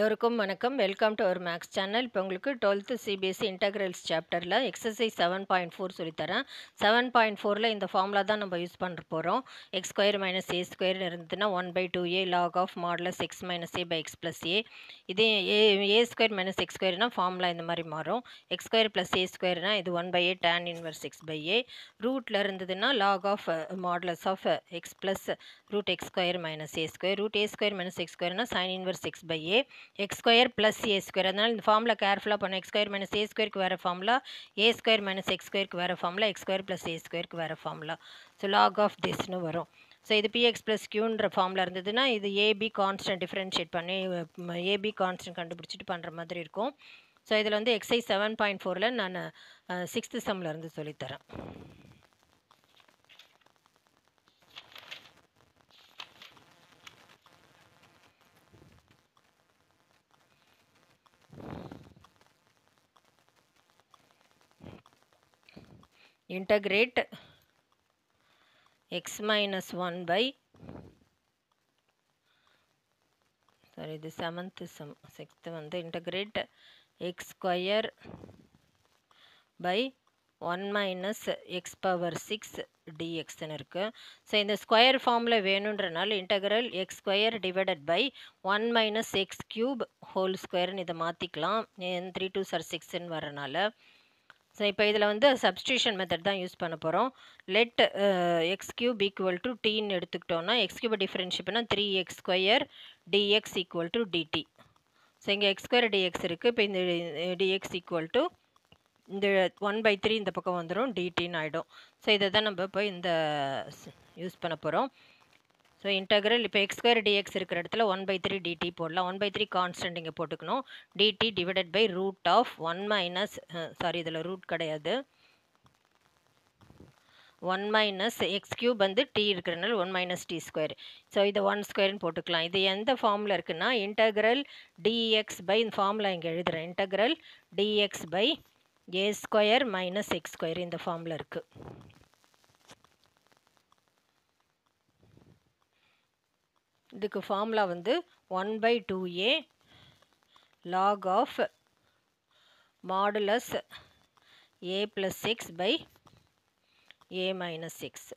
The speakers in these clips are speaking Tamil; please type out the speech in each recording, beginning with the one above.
எல்லோருக்கும் வணக்கம். Welcome to our maths channel. இப்போ உங்களுக்கு 12th சிபிஎஸ்சி இன்டகிரல்ஸ் சாப்டரில் எக்ஸசைஸ் 7.4 சொல்லித்தரேன். 7.4ல் இந்த ஃபார்முலா தான் நம்ம யூஸ் பண்ண போகிறோம். X square minus a square இருந்ததுன்னா 1/2a log of modulus x minus a by x plus a. இதே ஏ ஸ்கொயர் மைனஸ் எக்ஸ் ஸ்கொயர்னா ஃபார்முலா இந்த மாதிரி மாறும். எக்ஸ் ஸ்கொயர் ப்ளஸ் ஏ ஸ்கொயர்னா இது 1/a tan inverse x by a. ரூட்டில் இருந்ததுன்னா log of modulus of x plus root x square minus a square. Root a square minus x ஸ்கொயர்னா sine inverse x by a. X square plus a square. அதனால் இந்த ஃபார்முலா கேர்ஃபுல்லாக பண்ணணும். எக்ஸ் ஸ்கொயர் மைனஸ் ஏ ஸ்கொயருக்கு வேறு ஃபார்முலா, ஏ ஸ்கொயர் மைனஸ் எக்ஸ் ஸ்கொயருக்கு வேறு ஃபார்முலா, எக்ஸ் ஸ்கொயர் ப்ளஸ் ஏ ஸ்கொயருக்கு வேறு ஃபார்முலா. ஸோ லாக் ஆஃப் திஸ்னு வரும். ஸோ இது பிஎக்ஸ் ப்ளஸ் கியூன்ற ஃபார்முலா இருந்ததுன்னா இது ஏபி கான்ஸ்டன்ட் டிஃப்ரென்ஷியேட் பண்ணி ஏபி கான்ஸ்டன்ட் கண்டுபிடிச்சிட்டு பண்ணுற மாதிரி இருக்கும். ஸோ இதில் வந்து எக்ஸைஸ் 7.4ல் நான் 6th சம்மில் இருந்து சொல்லித்தரேன். integrate x minus 1 by sorry this 7th sum 6th வந்து integrate x square by 1 minus x power 6 dx ன்னு இருக்கு. ஸோ இந்த ஸ்கொயர் ஃபார்மில் வேணுன்றனால integral x square divided by 1 minus x cube whole ஸ்கொயர்னு இதை மாற்றிக்கலாம். 3 2 6ன்னு வரனால. ஸோ இப்போ இதில் வந்து சப்ஸ்டியூஷன் மெத்தட் தான் யூஸ் பண்ண போகிறோம். Let x cube equal to டீன்னு எடுத்துக்கிட்டோன்னா எக்ஸ் கியூபை டிஃப்ரென்ஷியேட் பண்ணால் 3x square dx equal to dt. So இங்கே எக்ஸ் ஸ்கொயர் டிஎக்ஸ் இருக்குது. இப்போ இந்த டிஎக்ஸ் ஈக்குவல் டு இந்த 1/3 இந்த பக்கம் வந்துடும், டிடின்னு ஆகிடும். ஸோ இதை தான் நம்ம இப்போ இந்த யூஸ் பண்ண போகிறோம். ஸோ இன்டகரல் இப்போ எக்ஸ் ஸ்கொயர் டிஎக்ஸ் இருக்கிற இடத்துல 1/3 டிடி போடலாம். 1/3 கான்ஸ்டன்ட் இங்கே போட்டுக்கணும். Dt divided by root of 1 minus இதில் ரூட் கிடையாது, 1 மைனஸ் எக்ஸ் கியூப் வந்து டி இருக்கிறனால 1 மைனஸ் டி ஸ்கொயர். ஸோ இதை 1 ஸ்கொயர்னு போட்டுக்கலாம். இது எந்த ஃபார்மில் இருக்குன்னா இன்டகரல் டிஎக்ஸ் பை இந்த ஃபார்முலா இங்கே எழுதுகிறேன். Integral dx by a square minus x square இந்த ஃபார்மில் இருக்குது. இதுக்கு ஃபார்முலா வந்து 1/2a log of modulus a plus x by a minus x.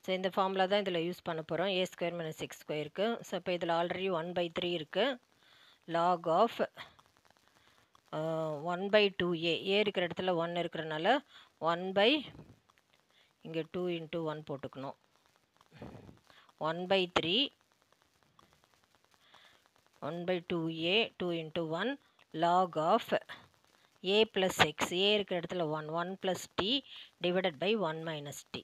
So இந்த ஃபார்முலா தான் இதில் யூஸ் பண்ண போகிறோம். ஏ ஸ்கொயர் மைனஸ் எக்ஸ் ஸ்கொயருக்கு. ஸோ இப்போ இதில் ஆல்ரெடி 1/3 இருக்குது. லாக் ஆஃப் 1/2a ஏ இருக்கிற இடத்துல 1 இருக்கிறனால 1 இங்கே 2 × 1 போட்டுக்கணும். 1/3 1/2a 2 × 1 log of a plus x. A இருக்கிற இடத்துல 1 plus t divided by 1 minus t.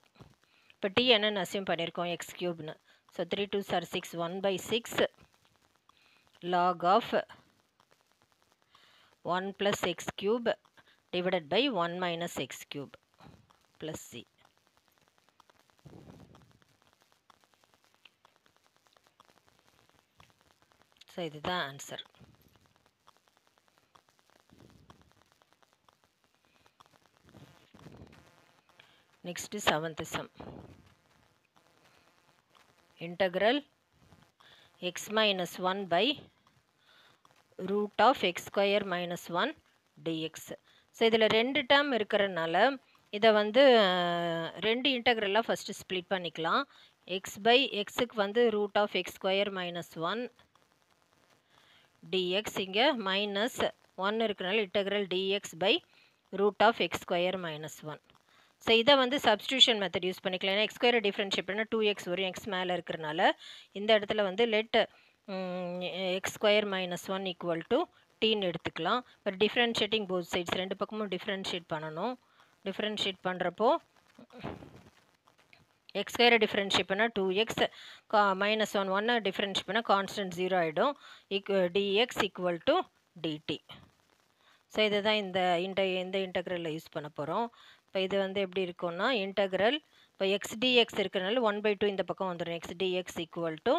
இப்போ டி என்னென்னு அசியூம் பண்ணியிருக்கோம், எக்ஸ் கியூப்னு. So 3 2 6 1/6 log of 1 plus x cube divided by 1 minus x cube plus C. So இதுதான் answer. Next 7th sum. Integral x minus 1 by root of x square minus 1 dx. So இதில் 2 டேர்ம் இருக்கிறனால இதை வந்து 2 இன்டகரலாக ஃபஸ்ட்டு ஸ்ப்ளிட் பண்ணிக்கலாம். எக்ஸ் பை எக்ஸுக்கு வந்து root of x square minus 1 dx, இங்கே மைனஸ் 1 இருக்கிறனால integral dx by root of x square minus 1. So இதை வந்து சப்ஸ்டியூஷன் மெத்தட் யூஸ் பண்ணிக்கலாம். ஏன்னா எக்ஸ் ஸ்கொயரை டிஃப்ரென்ஷியேட் பண்ணால் 2x வரும், எக்ஸ் மேலே இருக்கிறனால இந்த இடத்துல வந்து let X square minus 1 equal to டீன்னு எடுத்துக்கலாம். இப்போ டிஃப்ரென்ஷியேட்டிங் போத் சைட்ஸ், 2 பக்கமும் டிஃப்ரென்ஷியேட் பண்ணணும். டிஃப்ரென்ஷியேட் பண்ணுறப்போ எக்ஸ் ஸ்கொயரை டிஃப்ரென்ஷியேட் பண்ணால் 2x மைனஸ் 1 டிஃப்ரென்ஷியேட் பண்ணால் கான்ஸ்டன்ட் 0 ஆகிடும். Dx equal to dt. So இதை தான் இந்த இன்டகிரலில் யூஸ் பண்ண போகிறோம். இப்போ இது வந்து எப்படி இருக்கும்னா இன்டகிரல் இப்போ எக்ஸ் டிஎக்ஸ் இருக்கிறனால 1/2 இந்த பக்கம் வந்துடும். எக்ஸ் டிஎக்ஸ் ஈக்குவல் டு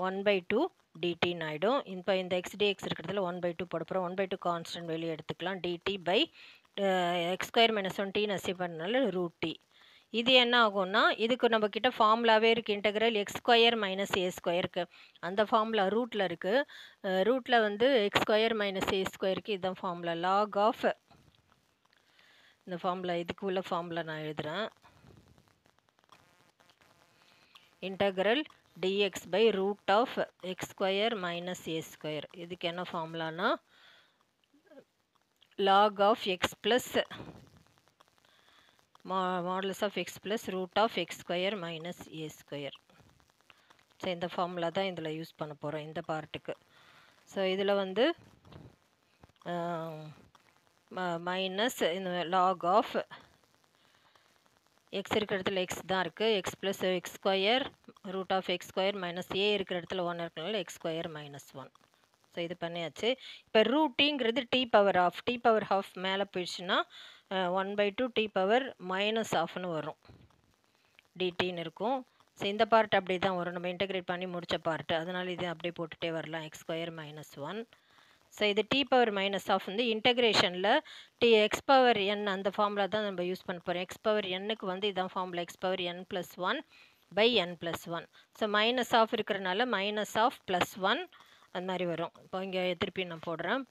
1/2 டிடின்னு ஆகிடும். இப்போ இந்த எக்ஸ் டிஎக்ஸ் இருக்கிறதுல 1/2 போட போகிறோம். 1/2 கான்ஸ்டன்ட் வெளியே எடுத்துக்கலாம். Dt by x square minus 1 டீன்னு அசீவ் பண்ணனால ரூட் டி இது என்ன ஆகும்னா இதுக்கு நம்ம கிட்ட ஃபார்முலாவே இருக்குது, இன்டெக்ரல் எக்ஸ் ஸ்கொயர் மைனஸ் ஏ ஸ்கொயருக்கு. அந்த ஃபார்முலா ரூட்டில் இருக்குது. ரூட்டில் வந்து எக்ஸ் ஸ்கொயர் மைனஸ் ஏ ஸ்கொயருக்கு இதுதான் ஃபார்முலா. லாக் ஆஃப் இந்த ஃபார்முலா, இதுக்கு உள்ள ஃபார்முலா நான் எழுதுகிறேன். Integral dx by root of x square minus a square. இதுக்கு என்ன ஃபார்முலானா log of x plus modulus of x plus root of x square minus a square. So இந்த ஃபார்முலா தான் இதில் யூஸ் பண்ண போகிறோம் இந்த பார்ட்டுக்கு. ஸோ இதில் வந்து மைனஸ் இந்த லாக் ஆஃப் எக்ஸ் இருக்கிற இடத்துல எக்ஸ் தான் இருக்குது, x plus x square root of x square minus a இருக்கிற இடத்துல 1 இருக்கிறனால எக்ஸ் ஸ்கொயர் மைனஸ் 1. ஸோ இது பண்ணியாச்சு. இப்போ ரூட்டிங்கிறது டி பவர் ஹாஃப் மேலே போயிடுச்சுன்னா 1/2 டி பவர் மைனஸ் ஆஃப்னு வரும், டிடின்னு இருக்கும். ஸோ இந்த பார்ட் அப்படி தான் வரும், நம்ம இன்டெகிரேட் பண்ணி முடித்த பார்ட்டு. அதனால் இது அப்படியே போட்டுகிட்டே வரலாம், எக்ஸ் ஸ்கொயர் மைனஸ் 1. ஸோ இது டி பவர் மைனஸ் ஆஃப் வந்து இன்டெகிரேஷனில் எக்ஸ் பவர் என் அந்த ஃபார்முலா தான் நம்ம யூஸ் பண்ண போகிறோம். எக்ஸ் பவர் எண்ணுக்கு வந்து இதான் formula, x power n + 1 by n + 1. So minus half இருக்கிறனால மைனஸ் ஆஃப் ப்ளஸ் 1 அந்த மாதிரி வரும். இப்போ இங்கே திருப்பி நான் போடுறேன்,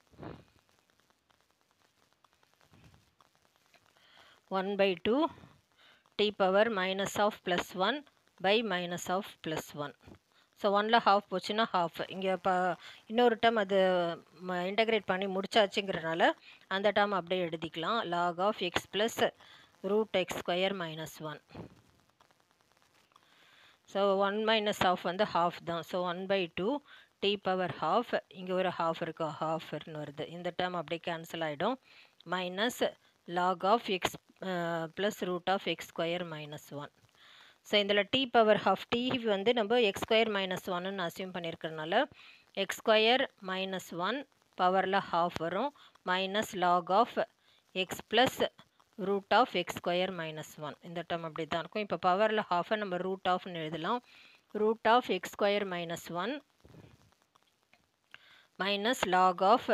1/2 t power minus half plus 1 by minus half plus 1. So 1ல் ஹாஃப் போச்சுன்னா ஹாஃப். இங்கே இப்போ இன்னொரு டேர்ம் அது இன்டெகிரேட் பண்ணி முடிச்சாச்சுங்கிறனால அந்த டேர்ம் அப்படியே எழுதிக்கலாம். Log of x plus root x square minus 1. So 1 minus half வந்து ஹாஃப் தான். ஸோ 1/2 டி பவர் ஹாஃப், இங்கே ஒரு ஹாஃப் இருக்கா, ஹாஃப்னு வருது. இந்த டேர்ம் அப்படியே கேன்சல் ஆகிடும். Minus log of x plus root of x square minus 1. So இதில் டி பவர் ஹாஃப், டி வந்து நம்ம எக்ஸ் ஸ்கொயர் மைனஸ் 1ன்னு அசியூம் பண்ணியிருக்கிறதுனால எக்ஸ் ஸ்கொயர் மைனஸ் 1 பவரில் ஹாஃப் வரும், minus log of x plus root of x square minus 1. இந்த டேர்ம் அப்படி தான் இருக்கும். இப்போ பவரில் ஹாஃபை நம்ம ரூட் ஆஃப்னு எழுதலாம். Root of x square minus 1 minus log of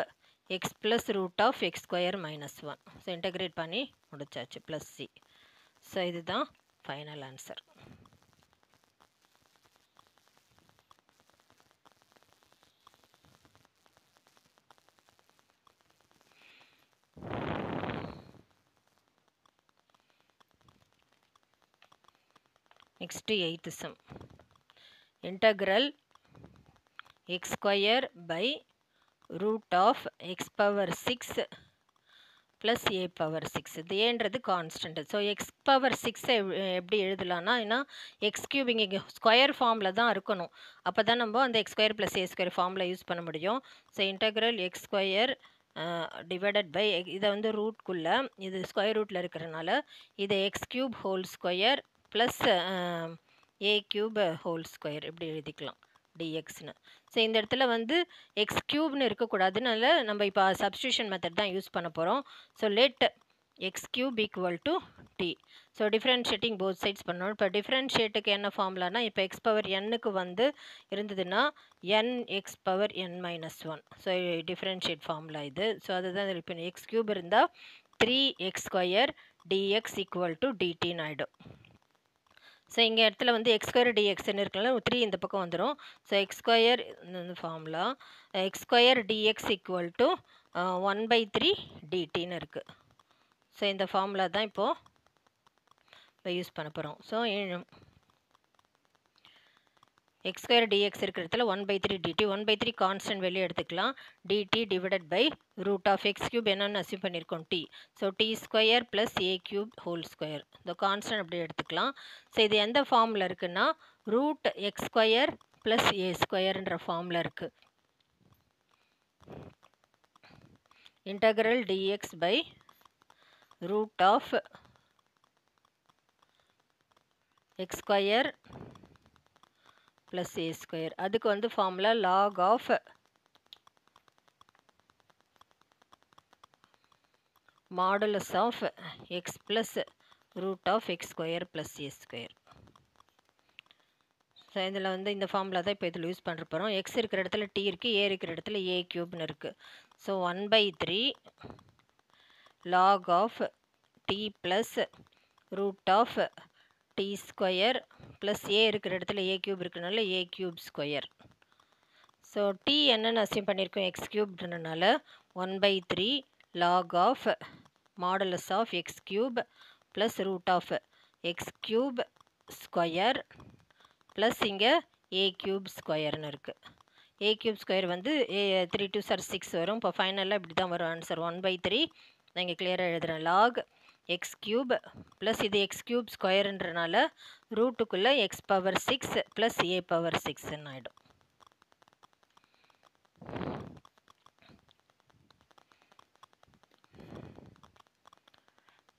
x plus root of x square minus 1. So integrate பண்ணி முடிச்சாச்சு, ப்ளஸ் சி. ஸோ இதுதான் final answer. Next 8th sum. Integral x square by root of x power 6 plus a power 6. இது ஏன்றது கான்ஸ்டன்ட். ஸோ எக்ஸ் பவர் 6 எப்படி எழுதலாம்னா, ஏன்னா எக்ஸ் கியூப் இங்கே ஸ்கொயர் ஃபார்மில் தான் இருக்கணும். அப்போ தான் நம்ம அந்த x square plus a square ஃபார்மில் யூஸ் பண்ண முடியும். So integral x square divided by, இதை வந்து ரூட்குள்ளே இது ஸ்கொயர் ரூட்டில் இருக்கிறனால இதை x cube whole square plus a cube whole square இப்படி எழுதிக்கலாம், டிஎக்ஸ்னு. ஸோ இந்த இடத்துல வந்து எக்ஸ் கியூப்னு இருக்கக்கூடாதுனால நம்ம இப்போ சப்ஸ்டியூஷன் மெத்தட் தான் யூஸ் பண்ண போகிறோம். So let x cube equal to t. So differentiating both sides பண்ணணும். இப்போ டிஃப்ரென்ஷியேட்டுக்கு என்ன ஃபார்முலானா, இப்போ எக்ஸ் பவர் எண்ணுக்கு வந்து இருந்ததுன்னா n x power n minus 1. So differentiate formula இது. ஸோ அதுதான் இப்போ எக்ஸ் கியூப் இருந்தால் 3x square dx equal to டிடின்னு ஆகிடும். ஸோ இங்கே இடத்துல வந்து எக்ஸ் ஸ்கொயர் டிஎக்ஸ்ன்னு இருக்கனால 3 இந்த பக்கம் வந்துடும். ஸோ எக்ஸ் ஸ்கொயர் இந்த formula X square dx equal to 1/3 டிடின்னு இருக்குது. ஸோ இந்த ஃபார்முலா தான் இப்போது யூஸ் பண்ண போகிறோம். ஸோ எக்ஸ் ஸ்கொயர் டிஎக்ஸ் இருக்கிற இடத்துல 1/3 டிடி, 1/3 கான்ஸ்டன்ட் வெளியே எடுத்துக்கலாம். Dt divided by root of x cube என்னென்னு அசியூம் பண்ணியிருக்கோம், t. So t square plus a cube whole square, இந்த கான்ஸ்டன்ட் அப்படி எடுத்துக்கலாம். ஸோ இது எந்த ஃபார்மில் இருக்குன்னா, root x square plus a ஸ்கொயர்ன்ற ஃபார்மில் இருக்குது. Integral dx by root of x square plus a square. அதுக்கு வந்து formula log of modulus of x plus root of x square plus a square. So இதில் வந்து இந்த ஃபார்முலா தான் இப்போ இதில் யூஸ் பண்ணுற போகிறோம். எக்ஸ் இருக்கிற இடத்துல டி இருக்குது, ஏ இருக்கிற இடத்துல ஏ கியூப்னு இருக்குது. So 1/3 log of t plus root of t square plus a இருக்கிற இடத்துல ஏ க்யூப் இருக்கிறனால a cube square. So t என்னென்னு அசியூம் பண்ணியிருக்கோம், எக்ஸ் க்யூப்ன்றனால 1/3 log of modulus of x cube plus root of x cube square plus இங்கே ஏ க்யூப் ஸ்கொயர்னு இருக்குது. ஏ க்யூப் ஸ்கொயர் வந்து 3 2 6 வரும். இப்போ ஃபைனலாக இப்படி தான் வரும் ஆன்சர். 1/3 நான் இங்கே கிளியராக எழுதுகிறேன். லாக் எக்ஸ் க்யூப் ப்ளஸ் இது எக்ஸ் க்யூப் ஸ்கொயருன்றனால ரூட்டுக்குள்ளே x power 6 plus a power 6ன்னு ஆகிடும்.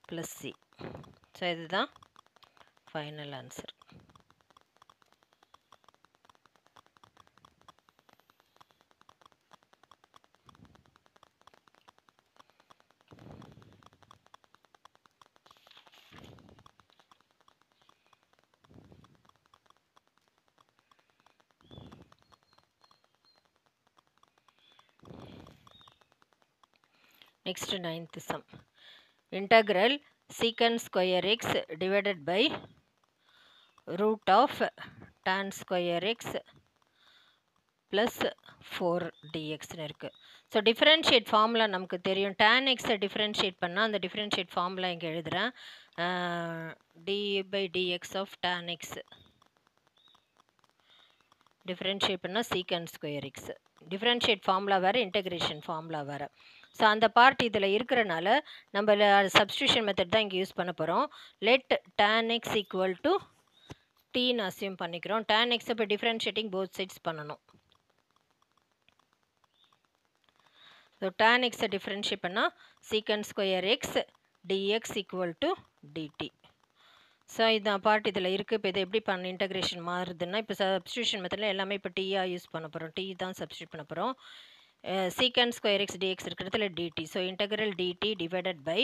Plus C. ஸோ இதுதான் final answer. Next 9th sum. Integral secant square x divided by root of tan square x plus 4 dx இருக்கு. ஸோ டிஃப்ரென்ஷியேட் ஃபார்முலா நமக்கு தெரியும். tan x டிஃப்ரென்ஷியேட் பண்ணால் அந்த டிஃப்ரென்ஷியேட் ஃபார்முலா இங்கே எழுதுகிறேன். d/dx of tan x differentiate பண்ணால் secant square x. Differentiate formula வேறு, இன்டெகிரேஷன் ஃபார்முலா வேறு. ஸோ அந்த பார்ட் இதில் இருக்கிறனால நம்ம சப்ஸ்டியூஷன் மெத்தட் தான் இங்கே யூஸ் பண்ண போகிறோம். Let tan x equal to டீன்னு அசியூம் பண்ணிக்கிறோம். tan x இப்போ டிஃப்ரென்ஷியேட்டிங் போத் சைட்ஸ் பண்ணணும். ஸோ tan x டிஃப்ரென்ஷியேட் பண்ணால் secant square x dx equal to dt. So இந்த பார்ட் இதில் இருக்குது. இப்போ இதை எப்படி பண்ண இன்டெகிரேஷன் மாறுதுன்னா, இப்போ சப்ஸ்டியூஷன் மெத்தடில் எல்லாமே இப்போ டீயாக யூஸ் பண்ண போகிறோம். டி தான் சப்ஸ்டியூட் பண்ண போகிறோம். secant square x dx இருக்கிறதுல dt. So integral dt divided by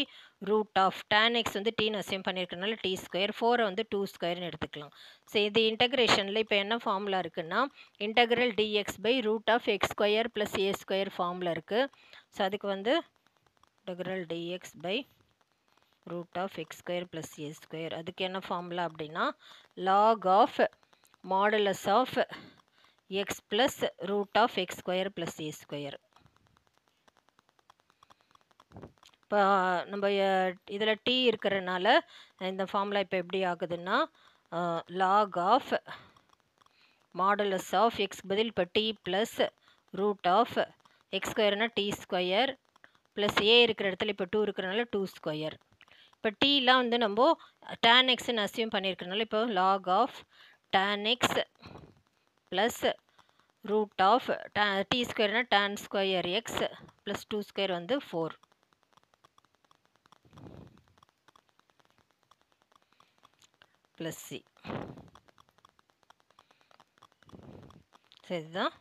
root of tan x வந்து டீன்னு அசியூம் பண்ணியிருக்கனால டி ஸ்கொயர், 4 வந்து 2 ஸ்கொயர்னு எடுத்துக்கலாம். ஸோ இது இன்டெகிரேஷனில் இப்போ என்ன ஃபார்முலா இருக்குன்னா, integral dx by root of x square plus a square formula இருக்குது. ஸோ அதுக்கு வந்து integral dx by root of x square plus a square, அதுக்கு என்ன ஃபார்முலா அப்படின்னா log of modulus of x plus root of x square plus a square. இப்போ நம்ம இதில் டி இருக்கிறனால இந்த ஃபார்முலா இப்போ எப்படி ஆகுதுன்னா, log of modulus of x பதில் இப்போ t plus root of x ஸ்கொயர்னா டி ஸ்கொயர் ப்ளஸ் ஏ இருக்கிற இடத்துல இப்போ 2 இருக்கிறனால 2 ஸ்கொயர். இப்போ டீலாம் வந்து நம்ம tan xன்னு அசியூம் பண்ணியிருக்கிறனால இப்போ log of tan x plus root of t ஸ்கொயர்னா tan square x plus 2 square வந்து 4 ப்ளஸ் சி. ஸோ இதுதான்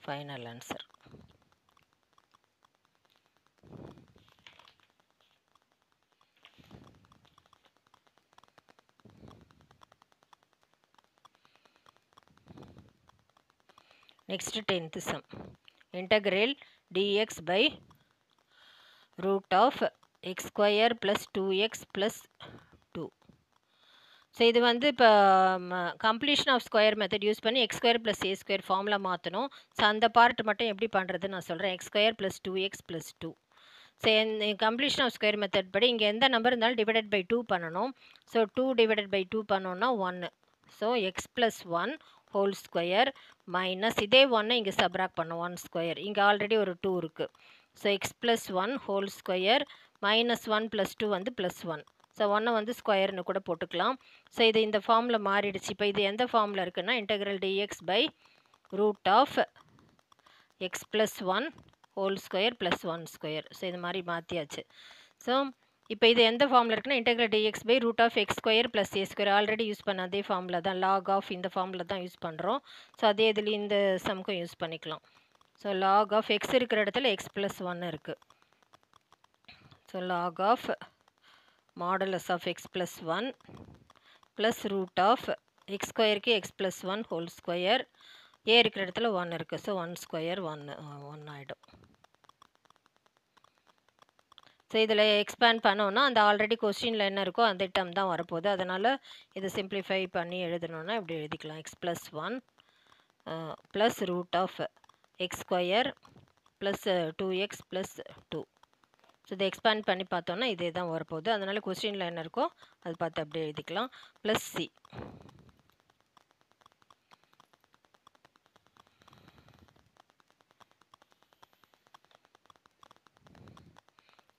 final answer. Next 10th sum. Integral dx by root of x square plus 2x plus 2. So இது வந்து இப்போ completion of square method use பண்ணி x square plus a square formula மாற்றணும். ஸோ அந்த பார்ட் மட்டும் எப்படி பண்ணுறதுன்னு நான் சொல்கிறேன். X square plus 2x plus 2. So completion of square method படி இங்கே எந்த நம்பர் இருந்தாலும் டிவைடட் பை 2 பண்ணணும். ஸோ 2 டிவைடட் பை 2 பண்ணோன்னா 1. So X plus 1 whole square minus இதே 1 இங்கே சப்ராக்ட் பண்ணோம் 1 ஸ்கொயர். இங்கே ஆல்ரெடி ஒரு 2 இருக்குது. So X plus 1 whole square minus 1 plus 2 வந்து ப்ளஸ் 1. ஸோ 1 வந்து ஸ்கொயர்னு கூட போட்டுக்கலாம். ஸோ இது இந்த ஃபார்மில் மாறிடுச்சு. இப்போ இது எந்த ஃபார்மில் இருக்குன்னா integral dx by root of x plus 1 whole square plus 1 square. So இது மாதிரி மாற்றியாச்சு. ஸோ இப்போ இது எந்த ஃபார்மில் இருக்குன்னா integral dx by root of x square plus a square. Already use பண்ண அதே ஃபார்முலா தான், லாக் ஆஃப் இந்த ஃபார்முலா தான் யூஸ் பண்ணுறோம். ஸோ அதே இதில் இந்த சம்க்கும் யூஸ் பண்ணிக்கலாம். ஸோ லாக் ஆஃப் எக்ஸ் இருக்கிற இடத்துல எக்ஸ் ப்ளஸ் 1 இருக்குது. So log of modulus of x plus 1 plus root of x ஸ்கொயருக்கு x plus 1 whole square, a இருக்கிற இடத்துல 1 இருக்குது. ஸோ 1 ஸ்கொயர் 1 ஆகிடும். ஸோ இதில் எக்ஸ்பேண்ட் பண்ணோன்னா அந்த ஆல்ரெடி கொஸ்டினில் என்ன இருக்கோ அந்த டேர்ம் தான் வரப்போகுது. அதனால் இதை சிம்பிளிஃபை பண்ணி எழுதணுன்னா இப்படி எழுதிக்கலாம். X plus 1 plus root of x square plus 2x plus 2. So இதை எக்ஸ்பேண்ட் பண்ணி பார்த்தோன்னா இதே தான் வரப்போகுது. அதனால் கொஸ்டினில் என்ன இருக்கோ அது பார்த்து அப்படியே எழுதிக்கலாம். Plus C.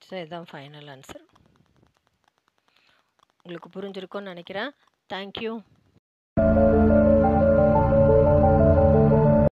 ஸோ இதுதான் ஃபைனல் ஆன்சர். உங்களுக்கு புரிஞ்சிருக்கும்னு நினைக்கிறேன். தேங்க்யூ.